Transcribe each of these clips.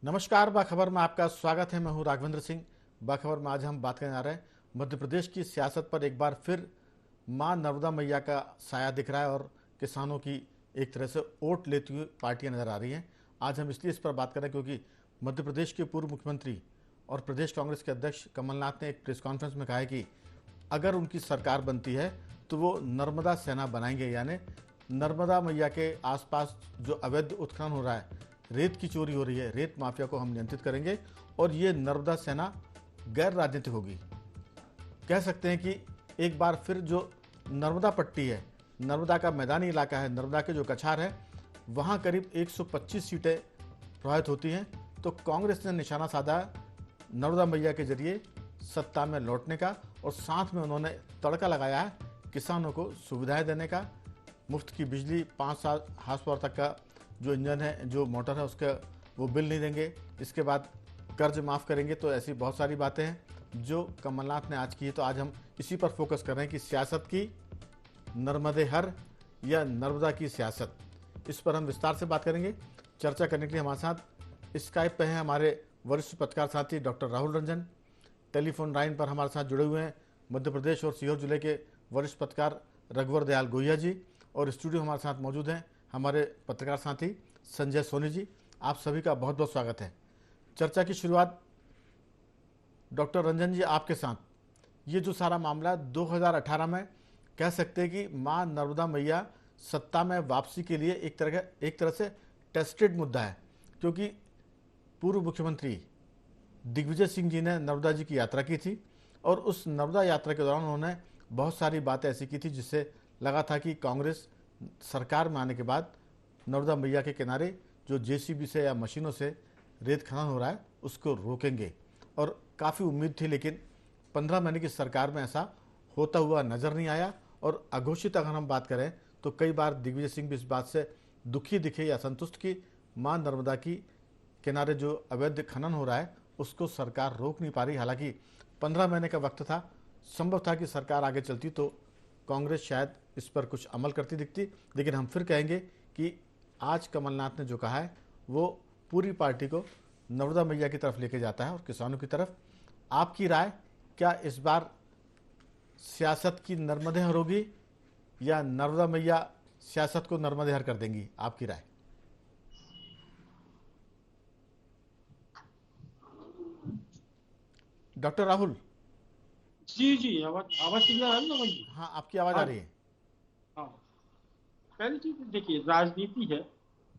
नमस्कार, बाखबर में आपका स्वागत है। मैं हूं राघवेंद्र सिंह। बाखबर में आज हम बात करने जा रहे हैं मध्य प्रदेश की सियासत पर। एक बार फिर मां नर्मदा मैया का साया दिख रहा है और किसानों की एक तरह से वोट लेती हुई पार्टियां नजर आ रही हैं। आज हम इसलिए इस पर बात कर रहे हैं क्योंकि मध्य प्रदेश के पूर्व मुख्यमंत्री और प्रदेश कांग्रेस के अध्यक्ष कमलनाथ ने एक प्रेस कॉन्फ्रेंस में कहा है कि अगर उनकी सरकार बनती है तो वो नर्मदा सेना बनाएंगे, यानी नर्मदा मैया के आसपास जो अवैध उत्खनन हो रहा है, रेत की चोरी हो रही है, रेत माफिया को हम नियंत्रित करेंगे और ये नर्मदा सेना गैर राजनीतिक होगी। कह सकते हैं कि एक बार फिर जो नर्मदा पट्टी है, नर्मदा का मैदानी इलाका है, नर्मदा के जो कछार है, वहाँ करीब 125 सीटें प्रभावित होती हैं। तो कांग्रेस ने निशाना साधा नर्मदा मैया के जरिए सत्ता में लौटने का और साथ में उन्होंने तड़का लगाया है किसानों को सुविधाएं देने का। मुफ्त की बिजली, 5 साल हार्स पावर तक का जो इंजन है, जो मोटर है, उसका वो बिल नहीं देंगे। इसके बाद कर्ज माफ़ करेंगे। तो ऐसी बहुत सारी बातें हैं जो कमलनाथ ने आज की है। तो आज हम इसी पर फोकस कर रहे हैं कि सियासत की नर्मदे हर या नर्मदा की सियासत, इस पर हम विस्तार से बात करेंगे। चर्चा करने के लिए हमारे साथ स्काइप पे हैं हमारे वरिष्ठ पत्रकार साथी doctor Rahul Ranjan. Telephone line पर हमारे साथ जुड़े हुए हैं मध्य प्रदेश और सीहोर जिले के वरिष्ठ पत्रकार रघुवर दयाल गोहिया जी, और स्टूडियो हमारे साथ मौजूद हैं हमारे पत्रकार साथी संजय सोनी जी। आप सभी का बहुत बहुत स्वागत है। चर्चा की शुरुआत डॉक्टर रंजन जी आपके साथ। ये जो सारा मामला 2018 में कह सकते हैं कि मां नर्मदा मैया सत्ता में वापसी के लिए एक तरह से टेस्टेड मुद्दा है, क्योंकि पूर्व मुख्यमंत्री दिग्विजय सिंह जी ने नर्मदा जी की यात्रा की थी और उस नर्मदा यात्रा के दौरान उन्होंने बहुत सारी बातें ऐसी की थी जिससे लगा था कि कांग्रेस सरकार में आने के बाद नर्मदा मैया के किनारे जो जेसीबी से या मशीनों से रेत खनन हो रहा है उसको रोकेंगे, और काफ़ी उम्मीद थी। लेकिन 15 महीने की सरकार में ऐसा होता हुआ नज़र नहीं आया। और अघोषित अगर हम बात करें तो कई बार दिग्विजय सिंह भी इस बात से दुखी दिखे या संतुष्ट कि मां नर्मदा की किनारे जो अवैध खनन हो रहा है उसको सरकार रोक नहीं पा रही। हालांकि 15 महीने का वक्त था, संभव था कि सरकार आगे चलती तो कांग्रेस शायद इस पर कुछ अमल करती दिखती। लेकिन हम फिर कहेंगे कि आज कमलनाथ ने जो कहा है वो पूरी पार्टी को नर्मदा मैया की तरफ लेके जाता है और किसानों की तरफ। आपकी राय, क्या इस बार सियासत की नर्मदे हर होगी या नर्मदा मैया सियासत को नर्मदे हर कर देंगी? आपकी राय। डॉक्टर राहुल। जी जी, आवाज आवाज क्लियर है ना भाई? हाँ, आपकी आवाज़ आ हाँ रही है। हाँ। पहली चीज देखिए, राजनीति है।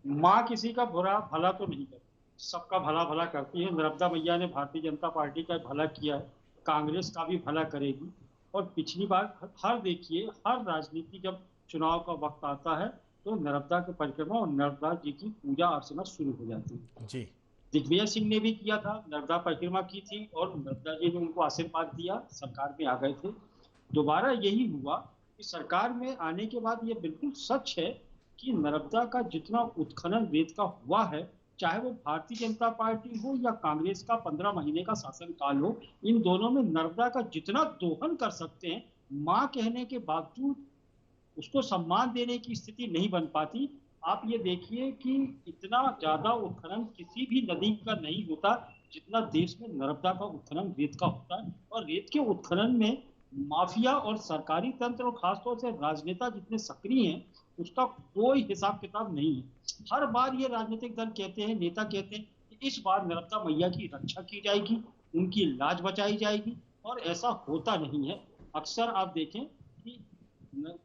माँ किसी का बुरा भला तो नहीं करती, सबका भला भला करती है। नर्मदा मैया ने भारतीय जनता पार्टी का भला किया है, कांग्रेस का भी भला करेगी। और पिछली बार हर देखिए, हर राजनीति जब चुनाव का वक्त आता है तो नर्मदा की परिक्रमा और नर्मदा जी की पूजा अर्चना शुरू हो जाती है। जी। दिग्विजय सिंह ने भी किया था, नर्मदा परिक्रमा की थी और नर्मदा जी ने उनको आशीर्वाद दिया, सरकार में आ गए थे। दोबारा यही हुआ कि सरकार में आने के बाद ये बिल्कुल सच है कि नर्मदा का जितना उत्खनन रेत का हुआ है, चाहे वो भारतीय जनता पार्टी हो या कांग्रेस का 15 महीने का शासनकाल हो, इन दोनों में नर्मदा का जितना दोहन कर सकते हैं, मां कहने के बावजूद उसको सम्मान देने की स्थिति नहीं बन पाती। आप ये देखिए कि इतना ज्यादा उत्खनन किसी भी नदी का नहीं होता जितना देश में नर्मदा का उत्खनन रेत का होता है। और रेत के उत्खनन में माफिया और सरकारी तंत्र और खासतौर से राजनेता जितने सक्रिय हैं, उसका कोई हिसाब किताब नहीं है। हर बार ये राजनीतिक दल कहते हैं, नेता कहते हैं कि इस बार नर्मदा मैया की रक्षा की जाएगी, उनकी लाज बचाई जाएगी, और ऐसा होता नहीं है। अक्सर आप देखें कि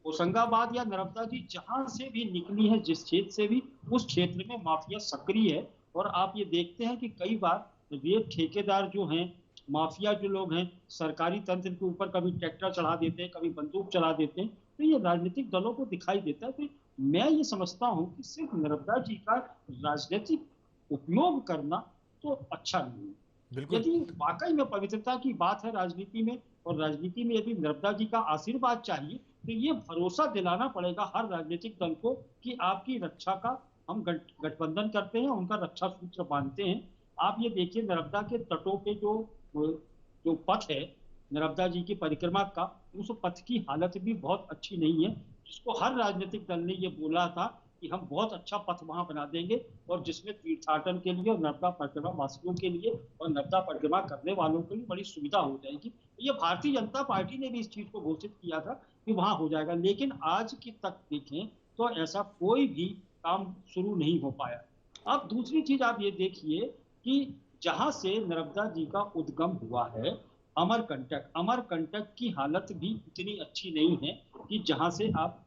होशंगाबाद या नर्मदा जी जहां से भी निकली है, जिस क्षेत्र से भी, उस क्षेत्र में माफिया सक्रिय है। और आप ये देखते हैं कि कई बार रेत ठेकेदार जो हैं, माफिया जो लोग हैं, सरकारी तंत्र के ऊपर कभी ट्रैक्टर चढ़ा देते हैं, कभी बंदूक चला देते हैं। तो ये राजनीतिक दलों को दिखाई देता है। तो मैं ये समझता हूं कि सिर्फ नर्मदा जी का राजनीतिक उपयोग करना तो अच्छा नहीं है। बिल्कुल। यदि वाकई में पवित्रता की बात है राजनीति में, और राजनीति में यदि नर्मदा जी का आशीर्वाद चाहिए, तो ये भरोसा दिलाना पड़ेगा हर राजनीतिक दल को कि आपकी रक्षा का हम गठबंधन करते हैं, उनका रक्षा सूत्र बांधते हैं। आप ये देखिए, नर्मदा के तटों पे जो जो पथ है नर्मदा जी की परिक्रमा का, उस पथ की हालत भी बहुत अच्छी नहीं है, जिसको हर राजनीतिक दल ने ये बोला था कि हम बहुत अच्छा पथ वहां बना देंगे और जिसमें तीर्थाटन के लिए और नर्मदा परिक्रमा वासियों के लिए और नर्मदा परिक्रमा करने वालों के लिए बड़ी सुविधा हो जाएगी। ये भारतीय जनता पार्टी ने भी इस चीज को घोषित किया था कि वहां हो जाएगा, लेकिन आज की तक देखें तो ऐसा कोई भी काम शुरू नहीं हो पाया। अब दूसरी चीज आप ये देखिए कि जहां से नर्मदा जी का उद्गम हुआ है, अमरकंटक की हालत भी उतनी अच्छी नहीं है कि जहां से आप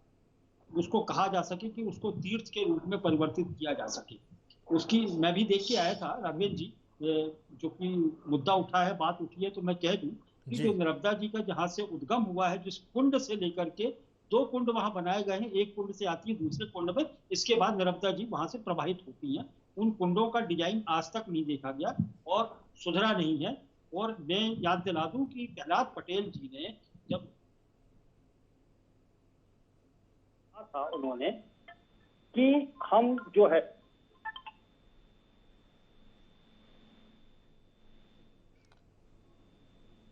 उसको कहा जा सके कि उसको तीर्थ के रूप में परिवर्तित किया जा सके। उसकी मैं भी देख के आया था राघवेंद्र जी, जो कि मुद्दा उठा है, बात उठी है, तो मैं कह दूं कि जी जो नर्मदा जी का जहां से उद्गम हुआ है, जिस कुंड से लेकर के 2 कुंड वहां बनाए गए हैं, एक कुंड से आती है दूसरे कुंड में, इसके बाद नर्मदा जी वहां से प्रवाहित होती हैं। उन कुंडों का डिजाइन आज तक नहीं देखा गया और सुधरा नहीं है। और मैं याद दिला दूं कि प्रहलाद पटेल जी ने जब कहा था उन्होंने कि हम जो है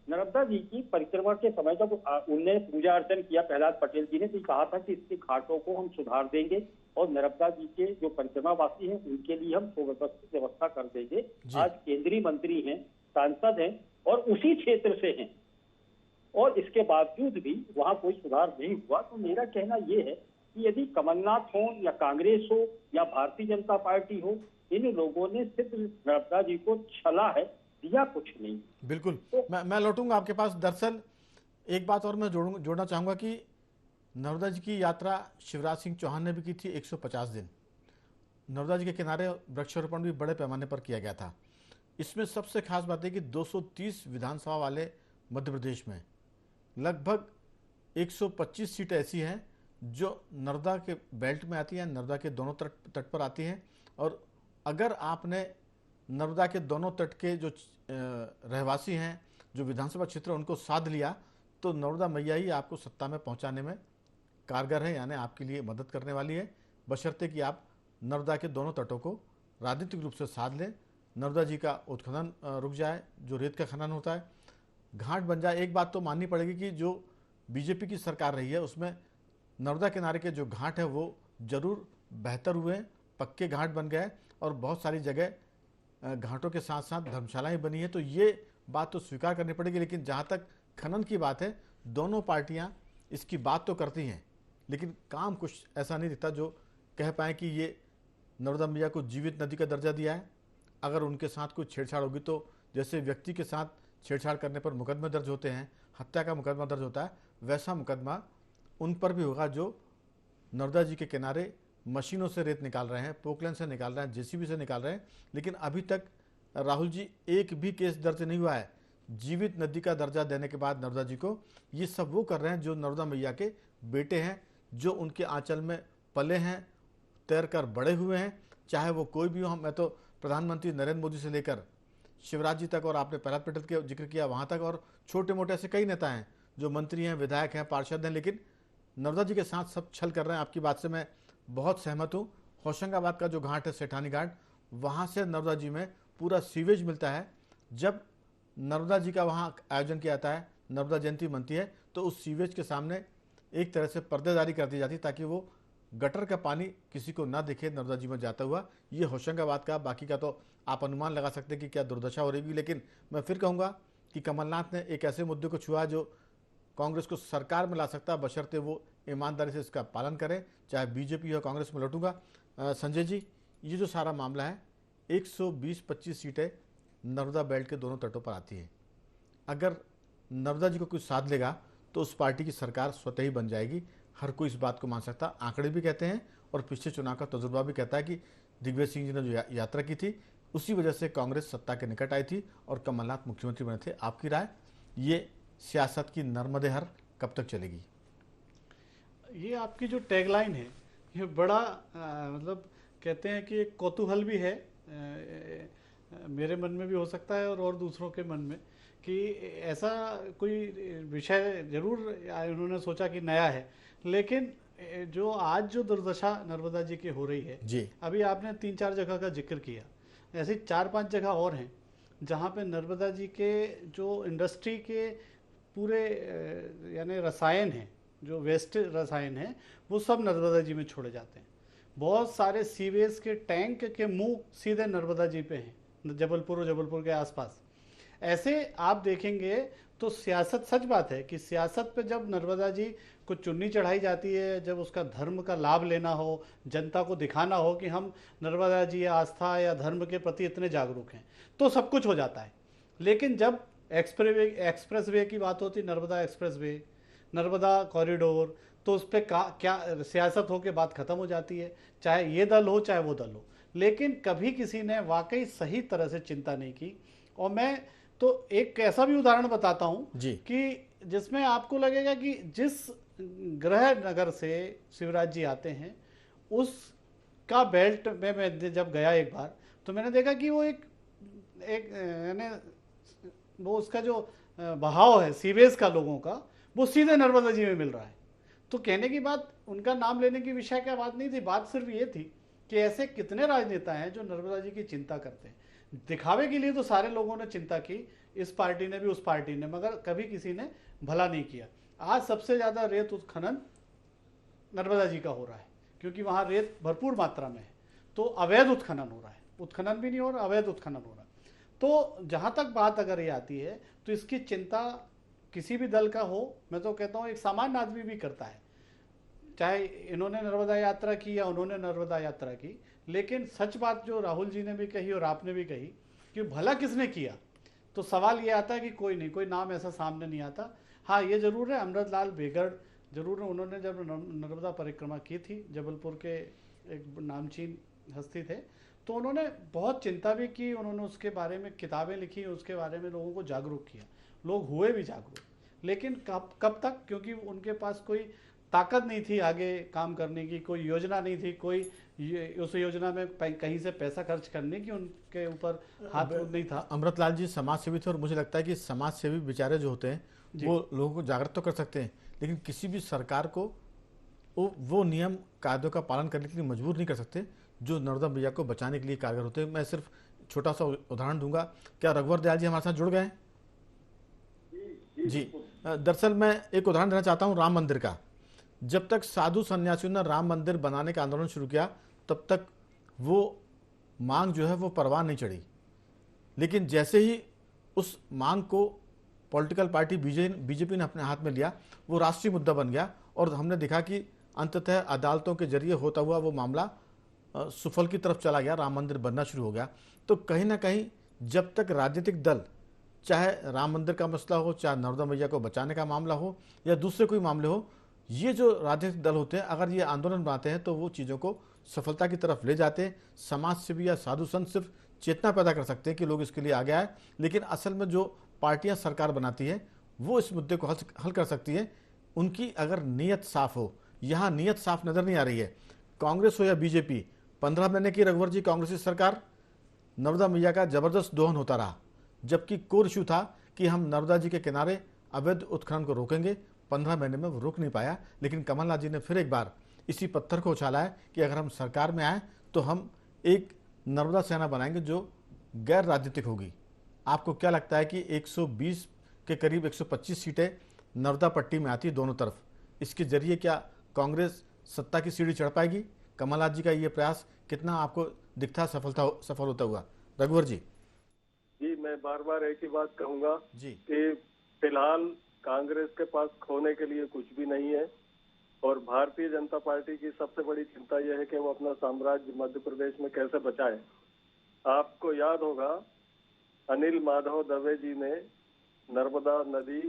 नर्मदा जी की परिक्रमा के समय जब उनने पूजा अर्चन किया प्रहलाद पटेल जी ने, तो कहा था कि इसके घाटों को हम सुधार देंगे और नर्मदा जी के जो परिक्रमावासी हैं उनके लिए हम सुव्यवस्थित व्यवस्था कर देंगे। आज केंद्रीय मंत्री हैं, सांसद हैं और उसी क्षेत्र से हैं, और इसके बावजूद भी वहां कोई सुधार नहीं हुआ। तो मेरा कहना यह है कि यदि कमलनाथ हो या कांग्रेस हो या भारतीय जनता पार्टी हो, इन लोगों ने सिर्फ नर्मदा जी को छला है, दिया कुछ नहीं। बिल्कुल। मैं लौटूंगा आपके पास। दरअसल एक बात और मैं जोड़ना चाहूंगा कि नर्मदा जी की यात्रा शिवराज सिंह चौहान ने भी की थी 150 दिन। नर्मदा जी के किनारे वृक्षारोपण भी बड़े पैमाने पर किया गया था। इसमें सबसे खास बात है कि 230 विधानसभा वाले मध्य प्रदेश में लगभग 125 सीट ऐसी हैं जो नर्मदा के बेल्ट में आती हैं, नर्मदा के दोनों तट पर आती हैं। और अगर आपने नर्मदा के दोनों तट के जो रहवासी हैं, जो विधानसभा क्षेत्र उनको साध लिया, तो नर्मदा मैया ही आपको सत्ता में पहुंचाने में कारगर है, यानी आपके लिए मदद करने वाली है, बशर्ते कि आप नर्मदा के दोनों तटों को राजनीतिक रूप से साध लें, नर्मदा जी का उत्खनन रुक जाए, जो रेत का खनन होता है, घाट बन जाए। एक बात तो माननी पड़ेगी कि जो बीजेपी की सरकार रही है उसमें नर्मदा किनारे के जो घाट है वो जरूर बेहतर हुए, पक्के घाट बन गए और बहुत सारी जगह घाटों के साथ साथ धर्मशालाएं बनी है। तो ये बात तो स्वीकार करनी पड़ेगी। लेकिन जहाँ तक खनन की बात है, दोनों पार्टियां इसकी बात तो करती हैं, लेकिन काम कुछ ऐसा नहीं दिखता जो कह पाए कि ये नर्मदा मैया को जीवित नदी का दर्जा दिया है। अगर उनके साथ कोई छेड़छाड़ होगी तो जैसे व्यक्ति के साथ छेड़छाड़ करने पर मुकदमे दर्ज होते हैं, हत्या का मुकदमा दर्ज होता है, वैसा मुकदमा उन पर भी होगा जो नर्मदा जी के किनारे मशीनों से रेत निकाल रहे हैं, पोकलैंड से निकाल रहे हैं, जेसीबी से निकाल रहे हैं। लेकिन अभी तक राहुल जी एक भी केस दर्ज नहीं हुआ है जीवित नदी का दर्जा देने के बाद नर्मदा जी को। ये सब वो कर रहे हैं जो नर्मदा मैया के बेटे हैं, जो उनके आंचल में पले हैं, तैर कर बड़े हुए हैं, चाहे वो कोई भी हो। मैं तो प्रधानमंत्री नरेंद्र मोदी से लेकर शिवराज जी तक, और आपने प्रहलाद पटेल के जिक्र किया वहाँ तक, और छोटे मोटे ऐसे कई नेता हैं जो मंत्री हैं, विधायक हैं, पार्षद हैं, लेकिन नर्मदा जी के साथ सब छल कर रहे हैं। आपकी बात से मैं बहुत सहमत हूँ। होशंगाबाद का जो घाट है, सेठानी घाट, वहाँ से नर्मदा जी में पूरा सीवेज मिलता है। जब नर्मदा जी का वहाँ आयोजन किया जाता है, नर्मदा जयंती बनती है, तो उस सीवेज के सामने एक तरह से पर्देदारी कर दी जाती ताकि वो गटर का पानी किसी को ना दिखे नर्मदा जी में जाता हुआ। ये होशंगाबाद का, बाकी का तो आप अनुमान लगा सकते हैं कि क्या दुर्दशा हो रही। लेकिन मैं फिर कहूँगा कि कमलनाथ ने एक ऐसे मुद्दे को छुआ जो कांग्रेस को सरकार में ला सकता है, बशर्ते वो ईमानदारी से इसका पालन करें, चाहे बीजेपी हो कांग्रेस में। लौटूंगा संजय जी, ये जो सारा मामला है, 120-25 सीटें नर्मदा बेल्ट के दोनों तटों पर आती है। अगर नर्मदा जी को कुछ साध लेगा तो उस पार्टी की सरकार स्वतः ही बन जाएगी। हर कोई इस बात को मान सकता। आंकड़े भी कहते हैं और पिछले चुनाव का तजुर्बा भी कहता है कि दिग्विजय सिंह जी ने जो यात्रा की थी उसी वजह से कांग्रेस सत्ता के निकट आई थी और कमलनाथ मुख्यमंत्री बने थे। आपकी राय, ये सियासत की नर्मदेहर कब तक चलेगी? ये आपकी जो टैगलाइन है ये बड़ा मतलब कहते हैं कि एक कौतूहल भी है, मेरे मन में भी हो सकता है और दूसरों के मन में, कि ऐसा कोई विषय जरूर उन्होंने सोचा कि नया है। लेकिन जो आज जो दुर्दशा नर्मदा जी की हो रही है जी, अभी आपने 3-4 जगह का जिक्र किया, ऐसी 4-5 जगह और हैं जहाँ पे नर्मदा जी के जो इंडस्ट्री के पूरे यानी रसायन हैं, जो वेस्ट रसायन हैं, वो सब नर्मदा जी में छोड़े जाते हैं। बहुत सारे सीवेज के टैंक के मुंह सीधे नर्मदा जी पे हैं, जबलपुर और जबलपुर के आसपास। ऐसे आप देखेंगे तो सियासत, सच बात है कि सियासत पे जब नर्मदा जी को चुन्नी चढ़ाई जाती है, जब उसका धर्म का लाभ लेना हो, जनता को दिखाना हो कि हम नर्मदा जी आस्था या धर्म के प्रति इतने जागरूक हैं, तो सब कुछ हो जाता है। लेकिन जब एक्सप्रेस वे की बात होती, Narmada express way, Narmada corridor, तो उस पर क्या सियासत हो के बात खत्म हो जाती है, चाहे ये दल हो चाहे वो दल हो। लेकिन कभी किसी ने वाकई सही तरह से चिंता नहीं की। और मैं तो एक ऐसा भी उदाहरण बताता हूं जी। कि जिसमें आपको लगेगा कि जिस गृह नगर से शिवराज जी आते हैं उसका बेल्ट में मैं जब गया एक बार, तो मैंने देखा कि वो एक यानी वो उसका जो बहाव है सीवेज का लोगों का, वो सीधे नर्मदा जी में मिल रहा है। तो कहने की बात, उनका नाम लेने की विषय क्या बात नहीं थी, बात सिर्फ ये थी कि ऐसे कितने राजनेता हैं जो नर्मदा जी की चिंता करते हैं। दिखावे के लिए तो सारे लोगों ने चिंता की, इस पार्टी ने भी उस पार्टी ने, मगर कभी किसी ने भला नहीं किया। आज सबसे ज़्यादा रेत उत्खनन नर्मदा जी का हो रहा है, क्योंकि वहाँ रेत भरपूर मात्रा में है, तो अवैध उत्खनन हो रहा है, उत्खनन भी नहीं हो रहा, अवैध उत्खनन हो रहा है। तो जहाँ तक बात अगर ये आती है तो इसकी चिंता किसी भी दल का हो, मैं तो कहता हूँ एक सामान्य आदमी भी करता है, चाहे इन्होंने नर्मदा यात्रा की या उन्होंने नर्मदा यात्रा की। लेकिन सच बात जो राहुल जी ने भी कही और आपने भी कही कि भला किसने किया, तो सवाल ये आता है कि कोई नहीं, कोई नाम ऐसा सामने नहीं आता। हाँ, ये जरूर है, अमृतलाल बेगड़ जरूर, उन्होंने जब नर्मदा परिक्रमा की थी, जबलपुर के एक नामचीन हस्ती थे, तो उन्होंने बहुत चिंता भी की, उन्होंने उसके बारे में किताबें लिखी, उसके बारे में लोगों को जागरूक किया, लोग हुए भी जागरूक। लेकिन कब तक, क्योंकि उनके पास कोई ताकत नहीं थी आगे काम करने की, कोई योजना नहीं थी, कोई उस योजना में कहीं से पैसा खर्च करने की उनके ऊपर हाथ नहीं था। अमृतलाल जी समाज सेवी थे और मुझे लगता है कि समाज सेवी बेचारे जो होते हैं वो लोगों को जागृत तो कर सकते हैं, लेकिन किसी भी सरकार को वो नियम कायदों का पालन करने के लिए मजबूर नहीं कर सकते जो नर्मदा मैया को बचाने के लिए कारगर होते हैं। मैं सिर्फ छोटा सा उदाहरण दूंगा। क्या रघुवर दयाल जी हमारे साथ जुड़ गए हैं? जी, दरअसल मैं एक उदाहरण देना चाहता हूँ राम मंदिर का। जब तक साधु सन्यासियों ने राम मंदिर बनाने का आंदोलन शुरू किया तब तक वो मांग जो है वो परवाह नहीं चढ़ी, लेकिन जैसे ही उस मांग को पॉलिटिकल पार्टी बीजेपी ने अपने हाथ में लिया, वो राष्ट्रीय मुद्दा बन गया और हमने देखा कि अंततः अदालतों के जरिए होता हुआ वो मामला सुफल की तरफ चला गया, राम मंदिर बनना शुरू हो गया। तो कहीं ना कहीं जब तक राजनीतिक दल, चाहे राम मंदिर का मसला हो, चाहे नर्मदा मैया को बचाने का मामला हो या दूसरे कोई मामले हो, ये जो राजनीतिक दल होते हैं अगर ये आंदोलन बनाते हैं तो वो चीज़ों को सफलता की तरफ ले जाते हैं। समाज सेवी या साधु संत सिर्फ चेतना पैदा कर सकते हैं कि लोग इसके लिए आगे आए, लेकिन असल में जो पार्टियां सरकार बनाती है वो इस मुद्दे को हल कर सकती है, उनकी अगर नीयत साफ हो। यहाँ नीयत साफ नजर नहीं आ रही है। कांग्रेस हो या बीजेपी, 15 महीने की रघुवर जी कांग्रेसी सरकार, नर्मदा मैया का जबरदस्त दोहन होता रहा, जबकि कोर इशू था कि हम नर्मदा जी के किनारे अवैध उत्खनन को रोकेंगे। 15 महीने में वो रुक नहीं पाया, लेकिन कमलनाथ जी ने फिर एक बार इसी पत्थर को उछाला है कि अगर हम सरकार में आए तो हम एक नर्मदा सेना बनाएंगे जो गैर राजनीतिक होगी। आपको क्या लगता है कि 120 के करीब 125 सीटें नर्मदा पट्टी में आती है दोनों तरफ, इसके जरिए क्या कांग्रेस सत्ता की सीढ़ी चढ़ पाएगी? कमलनाथ जी का ये प्रयास कितना आपको दिखता सफल होता हुआ? रघुवर जी। जी, मैं बार बार एक ही बात कहूंगा जी कि फिलहाल कांग्रेस के पास खोने के लिए कुछ भी नहीं है और भारतीय जनता पार्टी की सबसे बड़ी चिंता यह है कि वो अपना साम्राज्य मध्य प्रदेश में कैसे बचाए। आपको याद होगा अनिल माधव दवे जी ने नर्मदा नदी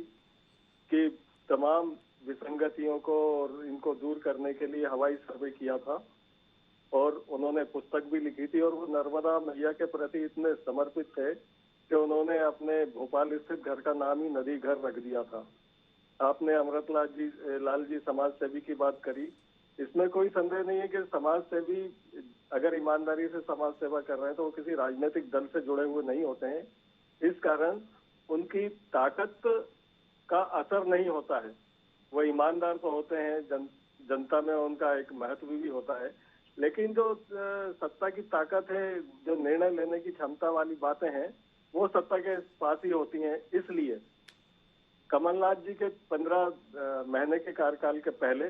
की तमाम विसंगतियों को और इनको दूर करने के लिए हवाई सर्वे किया था और उन्होंने पुस्तक भी लिखी थी और वो नर्मदा मैया के प्रति इतने समर्पित थे कि उन्होंने अपने भोपाल स्थित घर का नाम ही नदी घर रख दिया था। आपने अमृतलाल जी समाज सेवी की बात करी, इसमें कोई संदेह नहीं है कि समाज सेवी अगर ईमानदारी से समाज सेवा कर रहे हैं तो वो किसी राजनीतिक दल से जुड़े हुए नहीं होते हैं। इस कारण उनकी ताकत का असर नहीं होता है। वो ईमानदार तो होते हैं, जनता में उनका एक महत्व भी होता है, लेकिन जो सत्ता की ताकत है, जो निर्णय लेने की क्षमता वाली बातें हैं, वो सत्ता के पास ही होती हैं। इसलिए कमलनाथ जी के 15 महीने के कार्यकाल के पहले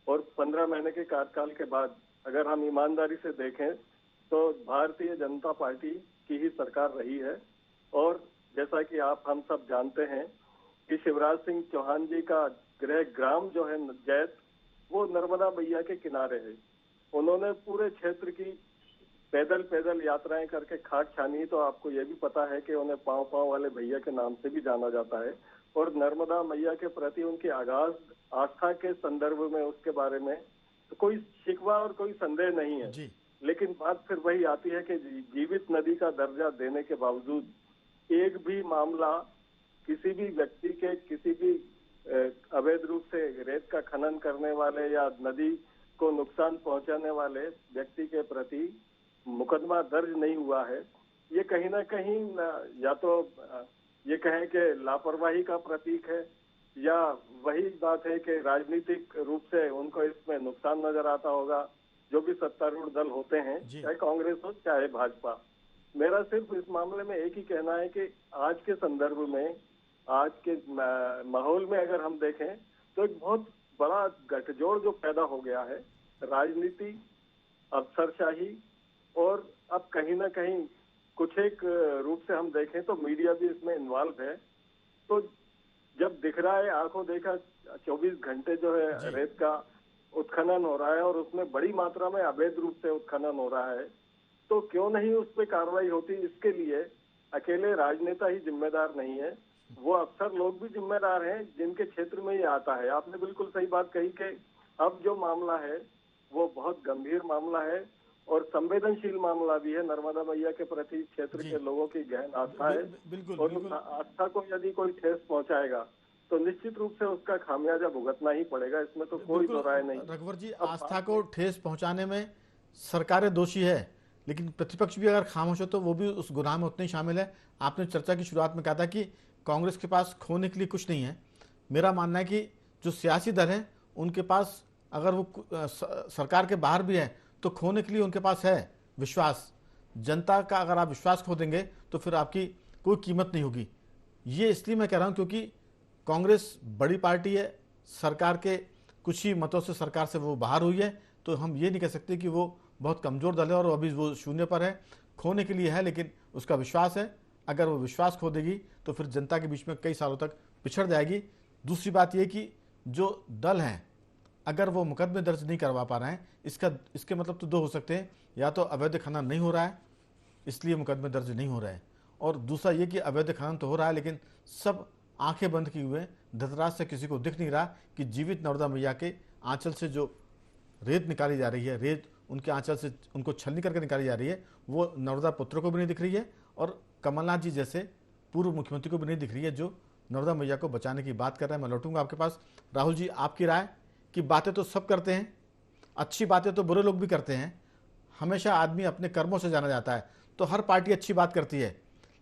और 15 महीने के कार्यकाल के बाद अगर हम ईमानदारी से देखें तो भारतीय जनता पार्टी की ही सरकार रही है। और जैसा कि आप हम सब जानते हैं कि शिवराज सिंह चौहान जी का गृह ग्राम जो है जैत, वो नर्मदा मैया के किनारे है। उन्होंने पूरे क्षेत्र की पैदल पैदल यात्राएं करके खाक छानी। तो आपको ये भी पता है कि उन्हें पांव पांव वाले भैया के नाम से भी जाना जाता है। और नर्मदा मैया के प्रति उनकी अगाध आस्था के संदर्भ में उसके बारे में तो कोई शिकवा और कोई संदेह नहीं है जी। लेकिन बात फिर वही आती है कि जीवित नदी का दर्जा देने के बावजूद एक भी मामला किसी भी व्यक्ति के किसी भी अवैध रूप से रेत का खनन करने वाले या नदी को नुकसान पहुंचाने वाले व्यक्ति के प्रति मुकदमा दर्ज नहीं हुआ है। ये कहीं ना कहीं या तो ये कहें कि लापरवाही का प्रतीक है, या वही बात है कि राजनीतिक रूप से उनको इसमें नुकसान नजर आता होगा। जो भी सत्तारूढ़ दल होते हैं, चाहे कांग्रेस हो चाहे भाजपा, मेरा सिर्फ इस मामले में एक ही कहना है कि आज के संदर्भ में, आज के माहौल में अगर हम देखें तो एक बहुत बड़ा गठजोड़ जो पैदा हो गया है, राजनीति, अफसरशाही और अब कहीं ना कहीं कुछ एक रूप से हम देखें तो मीडिया भी इसमें इन्वॉल्व है। तो जब दिख रहा है, आंखों देखा 24 घंटे जो है रेत का उत्खनन हो रहा है और उसमें बड़ी मात्रा में अवैध रूप से उत्खनन हो रहा है, तो क्यों नहीं उस पर कार्रवाई होती। इसके लिए अकेले राजनेता ही जिम्मेदार नहीं है, वो अफसर लोग भी जिम्मेदार हैं जिनके क्षेत्र में ये आता है। आपने बिल्कुल सही बात कही कि अब जो मामला है वो बहुत गंभीर मामला है और संवेदनशील मामला भी है। नर्मदा मैया के प्रति क्षेत्र के लोगों की गहन आस्था है और उस आस्था को यदि कोई ठेस पहुंचाएगा तो निश्चित रूप से उसका खामियाजा भुगतना ही पड़ेगा, इसमें तो कोई दो राय नहीं। रघुवर जी, आस्था को ठेस पहुंचाने में सरकारें दोषी है, लेकिन प्रतिपक्ष भी अगर खामोश हो तो वो भी उस गुनाह में उतने ही शामिल है। आपने चर्चा की शुरुआत में कहा था कि कांग्रेस के पास खोने के लिए कुछ नहीं है। मेरा मानना है कि जो सियासी दल है उनके पास, अगर वो सरकार के बाहर भी है तो खोने के लिए उनके पास है विश्वास। जनता का अगर आप विश्वास खो देंगे तो फिर आपकी कोई कीमत नहीं होगी। ये इसलिए मैं कह रहा हूं क्योंकि कांग्रेस बड़ी पार्टी है, सरकार के कुछ ही मतों से सरकार से वो बाहर हुई है, तो हम ये नहीं कह सकते कि वो बहुत कमजोर दल है और अभी वो शून्य पर है। खोने के लिए है, लेकिन उसका विश्वास है। अगर वो विश्वास खो देगी तो फिर जनता के बीच में कई सालों तक पिछड़ जाएगी। दूसरी बात यह कि जो दल हैं अगर वो मुकदमे दर्ज नहीं करवा पा रहे हैं, इसके मतलब तो दो हो सकते हैं, या तो अवैध खनन नहीं हो रहा है इसलिए मुकदमे दर्ज नहीं हो रहे हैं, और दूसरा ये कि अवैध खनन तो हो रहा है लेकिन सब आंखें बंद किए हुए, धतराज से किसी को दिख नहीं रहा कि जीवित नर्मदा मैया के आंचल से जो रेत निकाली जा रही है, रेत उनके आंचल से उनको छलनी करके निकाली जा रही है, वो नर्मदा पुत्र को भी नहीं दिख रही है और कमलनाथ जी जैसे पूर्व मुख्यमंत्री को भी नहीं दिख रही है जो नर्मदा मैया को बचाने की बात कर रहे हैं। मैं लौटूंगा आपके पास। राहुल जी, आपकी राय कि बातें तो सब करते हैं, अच्छी बातें तो बुरे लोग भी करते हैं, हमेशा आदमी अपने कर्मों से जाना जाता है, तो हर पार्टी अच्छी बात करती है,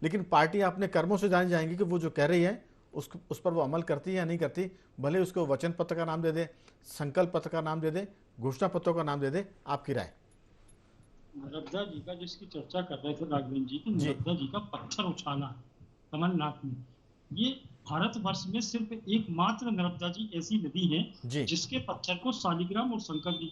लेकिन पार्टियां अपने कर्मों से जानी जाएंगी कि वो जो कह रही है उस पर वो अमल करती है या नहीं करती। भले उसको वचन पत्र का नाम दे दे, संकल्प पत्र का नाम दे दे, घोषणा पत्रों का नाम दे दे। आपकी राय? नर्मदा जी का जिसकी चर्चा कर रहे थे राघवेंद्र जी, कि नर्मदा जी का पत्थर उछाला कमलनाथ ने, ये भारतवर्ष में सिर्फ एकमात्र नर्मदा जी ऐसी नदी है जिसके पत्थर को शालिग्राम और शंकर जी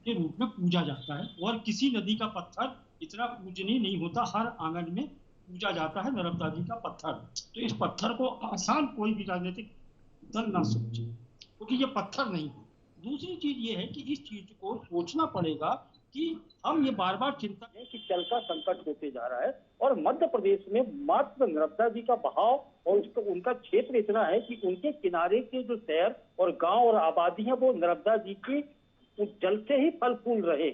के रूप में पूजा जाता है, और किसी नदी का पत्थर इतना पूजनीय नहीं होता। हर आंगन में पूजा जाता है नर्मदा जी का पत्थर। तो इस पत्थर को आसान कोई भी राजनीतिक दल ना सोचे, क्योंकि ये पत्थर नहीं है। दूसरी चीज ये है कि इस चीज को सोचना पड़ेगा कि हम ये बार बार चिंता है कि जल का संकट होते जा रहा है, और मध्य प्रदेश में मात्र नर्मदा जी का बहाव और उनका क्षेत्र इतना है कि उनके किनारे के जो शहर और गांव और आबादी है वो नर्मदा जी की जल से ही फल फूल रहे।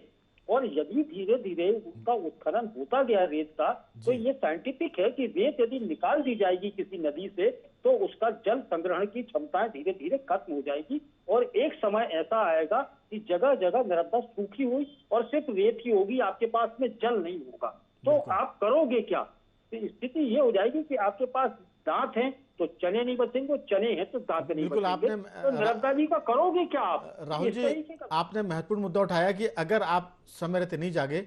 और यदि धीरे धीरे उसका उत्खनन होता गया रेत का, तो ये साइंटिफिक है कि रेत यदि निकाल दी जाएगी किसी नदी से तो उसका जल संग्रहण की क्षमताएं धीरे धीरे खत्म हो जाएगी, और एक समय ऐसा आएगा कि जगह जगह नर्मदा सूखी हुई और सिर्फ रेत ही होगी, आपके पास में जल नहीं होगा। तो आप करोगे क्या? तो स्थिति ये हो जाएगी कि आपके पास दांत हैं तो चने नहीं बचेंगे, चने हैं तो दांत नहीं बचेंगे। तो नर्मदा जी का करोगे क्या आप? राहुल जी, आपने महत्वपूर्ण मुद्दा उठाया कि अगर आप समय रहते नहीं जागे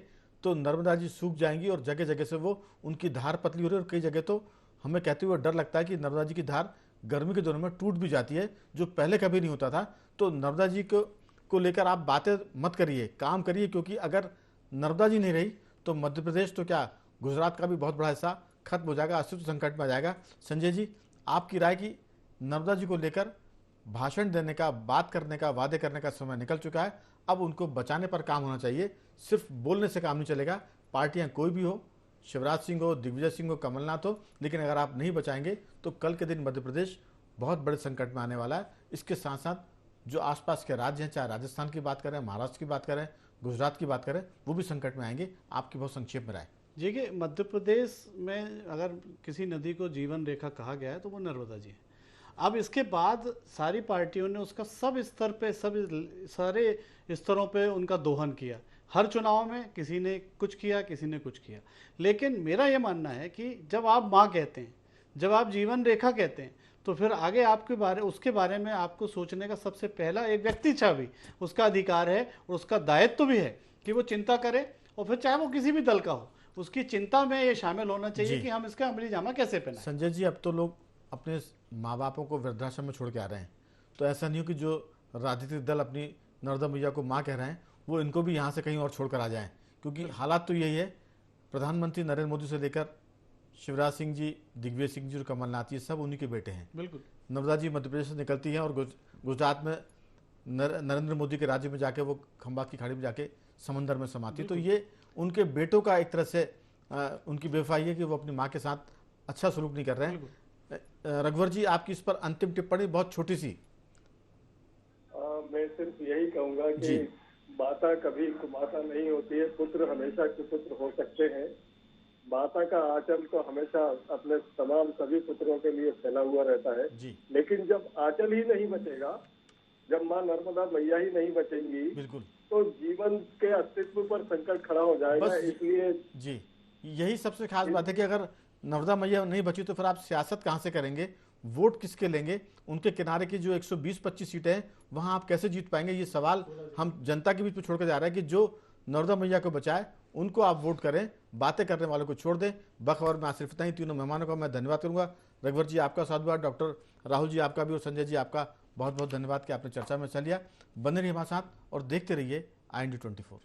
तो नर्मदा जी सूख जाएंगी और जगह जगह से वो उनकी धार पतली हो रही है, और कई जगह तो हमें कहते हुए डर लगता है कि नर्मदा जी की धार गर्मी के दिनों में टूट भी जाती है, जो पहले कभी नहीं होता था। तो नर्मदा जी को को लेकर आप बातें मत करिए, काम करिए, क्योंकि अगर नर्मदा जी नहीं रही तो मध्य प्रदेश तो क्या गुजरात का भी बहुत बड़ा हिस्सा खत्म हो जाएगा, अस्तित्व संकट में आ जाएगा। संजय जी, आपकी राय की नर्मदा जी को लेकर भाषण देने का, बात करने का, वादे करने का समय निकल चुका है, अब उनको बचाने पर काम होना चाहिए। सिर्फ बोलने से काम नहीं चलेगा। पार्टियां कोई भी हो, शिवराज सिंह हो, दिग्विजय सिंह हो, कमलनाथ हो, लेकिन अगर आप नहीं बचाएंगे तो कल के दिन मध्य प्रदेश बहुत बड़े संकट में आने वाला है। इसके साथ साथ जो आसपास के राज्य हैं, चाहे राजस्थान की बात करें, महाराष्ट्र की बात करें, गुजरात की बात करें, वो भी संकट में आएंगे। आपकी बहुत संक्षेप में राय। देखिए, मध्य प्रदेश में अगर किसी नदी को जीवन रेखा कहा गया है तो वो नर्मदा जी है। अब इसके बाद सारी पार्टियों ने उसका सब स्तर पे, सारे स्तरों पे उनका दोहन किया। हर चुनाव में किसी ने कुछ किया, किसी ने कुछ किया। लेकिन मेरा ये मानना है कि जब आप माँ कहते हैं, जब आप जीवन रेखा कहते हैं, तो फिर आगे उसके बारे में आपको सोचने का सबसे पहला एक व्यक्ति भी उसका अधिकार है और उसका दायित्व भी है कि वो चिंता करे, और फिर चाहे वो किसी भी दल का हो, उसकी चिंता में ये शामिल होना चाहिए कि हम इसका अमली जामा कैसे पहनाएं। संजय जी, अब तो लोग अपने माँ बापों को वृद्धाश्रम में छोड़ के आ रहे हैं, तो ऐसा नहीं हो कि जो राजनीतिक दल अपनी नर्मदा मैया को माँ कह रहे हैं वो इनको भी यहाँ से कहीं और छोड़कर आ जाएं, क्योंकि हालात तो यही है। प्रधानमंत्री नरेंद्र मोदी से लेकर शिवराज सिंह जी, दिग्विजय सिंह जी और कमलनाथ जी सब उन्हीं के बेटे हैं। बिल्कुल। नर्मदा जी मध्य प्रदेश से निकलती हैं और गुजरात में नरेंद्र मोदी के राज्य में जाके वो खंबा की खाड़ी में जाके समंदर में समाती। तो ये उनके बेटों का एक तरह से उनकी बेवफाई है कि वो अपनी माँ के साथ अच्छा सलूक नहीं कर रहे हैं। रघुवर जी, आपकी इस पर अंतिम टिप्पणी बहुत छोटी सी। मैं सिर्फ यही कहूंगा कि माता कभी कुमाता नहीं होती है, पुत्र हमेशा कुपुत्र हो सकते हैं। माता का आंचल तो हमेशा अपने तमाम सभी पुत्रों के लिए फैला हुआ रहता है जी। लेकिन जब आंचल ही नहीं बचेगा, जब माँ नर्मदा मैया ही नहीं बचेंगी, बिल्कुल, तो जीवन के अस्तित्व पर संकट खड़ा हो जाएगा। इसलिए जी, यही सबसे खास बात है कि अगर नर्मदा मैया नहीं बची तो फिर आप सियासत कहाँ से करेंगे, वोट किसके लेंगे, उनके किनारे की जो 120-25 सीटें हैं वहां आप कैसे जीत पाएंगे। ये सवाल हम जनता के बीच में छोड़ कर जा रहे हैं कि जो नर्मदा मैया को बचाए उनको आप वोट करें, बातें करने वालों को छोड़ दें। बखबर में सिर्फ इतना ही। तीनों मेहमानों का मैं धन्यवाद करूंगा। रघुवर जी, आपका साधुवाद, डॉक्टर राहुल जी आपका भी, और संजय जी आपका बहुत बहुत धन्यवाद कि आपने चर्चा में हिस्सा लिया। बने रहिए हमारे साथ और देखते रहिए IND24।